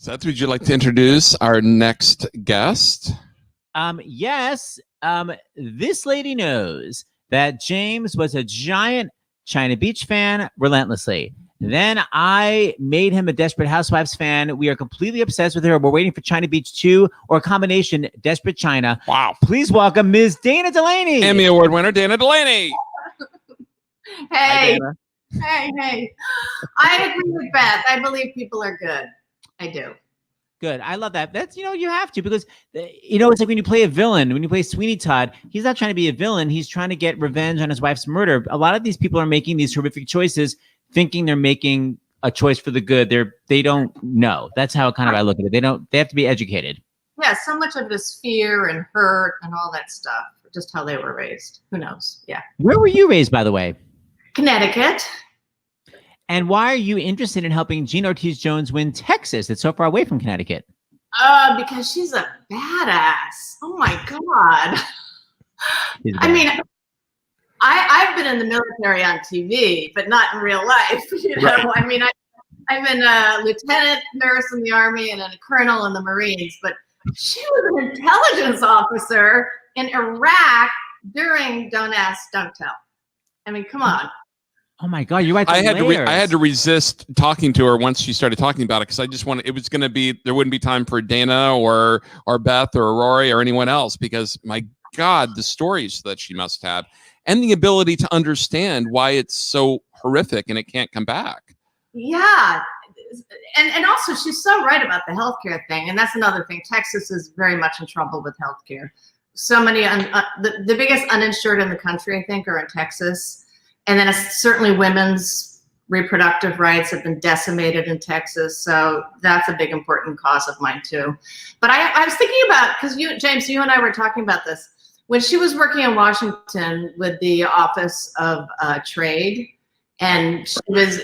Seth, would you like to introduce our next guest? Yes. This lady knows that James was a giant China Beach fan relentlessly. Then I made him a Desperate Housewives fan. We are completely obsessed with her. We're waiting for China Beach 2 or a combination Desperate China. Wow. Please welcome Ms. Dana Delany. Emmy Award winner, Dana Delany. Hey. Hey. I agree with Beth. I believe people are good. I do. Good. I love that. That's, you have to, because, it's like when you play a villain, when you play Sweeney Todd, he's not trying to be a villain. He's trying to get revenge on his wife's murder. A lot of these people are making these horrific choices, thinking they're making a choice for the good. They don't know. That's how I look at it. They have to be educated. Yeah. So much of it is fear and hurt and all that stuff. Just how they were raised. Who knows? Yeah. Where were you raised, by the way? Connecticut. And why are you interested in helping Gina Ortiz Jones win Texas? It's so far away from Connecticut. Because she's a badass. Oh my God. I mean, I've been in the military on TV, but not in real life. Right. I mean, I've been a lieutenant nurse in the Army and a colonel in the Marines, but she was an intelligence officer in Iraq during Don't Ask, Don't Tell. I mean, come on. Oh my God, you're right. I had to resist talking to her once she started talking about it, because I just wanted, it was going to be, there wouldn't be time for Dana or Beth or Rory or anyone else, because my God, the stories that she must have and the ability to understand why it's so horrific and it can't come back. Yeah. And also she's so right about the healthcare thing. And that's another thing. Texas is very much in trouble with healthcare. So many, the biggest uninsured in the country, I think, are in Texas. And then certainly women's reproductive rights have been decimated in Texas. So that's a big important cause of mine too. But I was thinking about, because James, you and I were talking about this, when she was working in Washington with the Office of Trade, and she was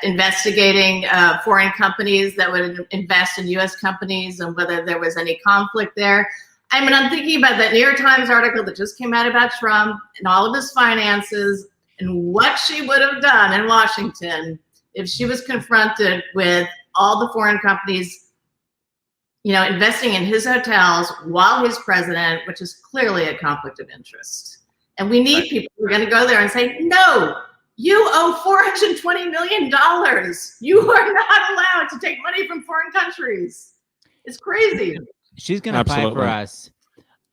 investigating foreign companies that would invest in US companies and whether there was any conflict there. I mean, I'm thinking about that New York Times article that just came out about Trump and all of his finances, and what she would have done in Washington if she was confronted with all the foreign companies, investing in his hotels while he's president, which is clearly a conflict of interest. And we need people who are going to go there and say, no, you owe $420 million. You are not allowed to take money from foreign countries. It's crazy. She's going to fight for us.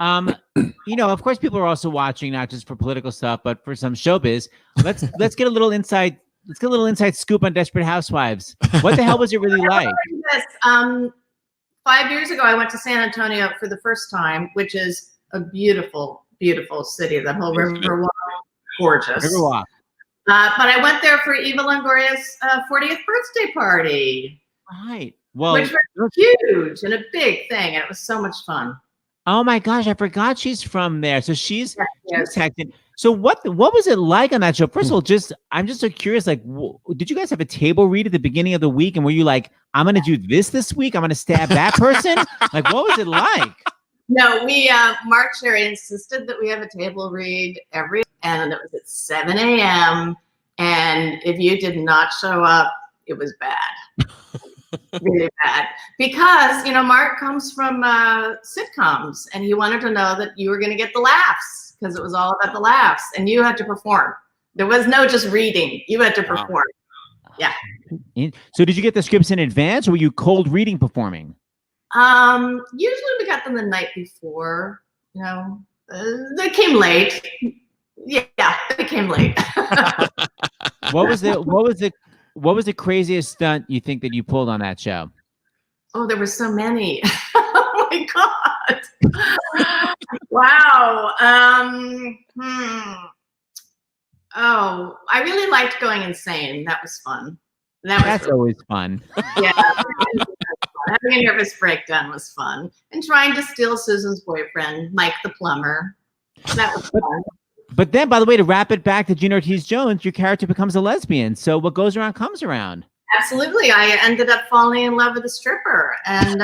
Of course, people are also watching, not just for political stuff, but for some showbiz. Let's get a little inside. Let's get a little inside scoop on Desperate Housewives. What the hell was it really like? 5 years ago, I went to San Antonio for the first time, which is a beautiful, beautiful city. That whole Riverwalk, gorgeous. Riverwalk. But I went there for Eva Longoria's 40th birthday party. Right. Well, which was huge and a big thing, and it was so much fun. Oh my gosh, I forgot she's from there. So she's hectic. So what was it like on that show? First of all, I'm just so curious. Like, did you guys have a table read at the beginning of the week, and were you like, I'm going to do this week, I'm going to stab that person? Like, what was it like? No, we Mark Cherry insisted that we have a table read and it was at 7 a.m. And if you did not show up, it was bad. Really bad, because Mark comes from sitcoms, and he wanted to know that you were going to get the laughs, because it was all about the laughs, and you had to perform. There was no just reading; you had to perform. Yeah. So, did you get the scripts in advance, or were you cold reading performing? Usually we got them the night before. They came late. Yeah, they came late. What was the craziest stunt you think that you pulled on that show? Oh, there were so many. Oh my God. Wow. Oh, I really liked going insane. That was fun. That's always fun. Yeah. Having a nervous breakdown was fun. And trying to steal Susan's boyfriend, Mike the plumber. That was fun. But then, by the way, to wrap it back to Gina Ortiz Jones, your character becomes a lesbian. So what goes around comes around. Absolutely. I ended up falling in love with a stripper, and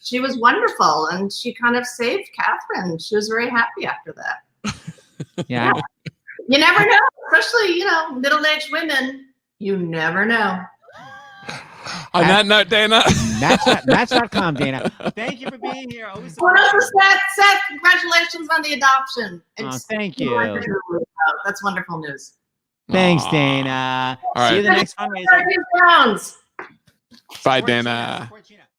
she was wonderful, and she kind of saved Catherine. She was very happy after that. Yeah. You never know, especially, middle-aged women. You never know. On that note, Dana. Match.com, Dana. Thank you for being here. Always What else is that? Seth, congratulations on the adoption. Oh, thank you. That's wonderful news. Thanks, Dana. All right. See you the next fundraiser. Jones. Bye, Dana.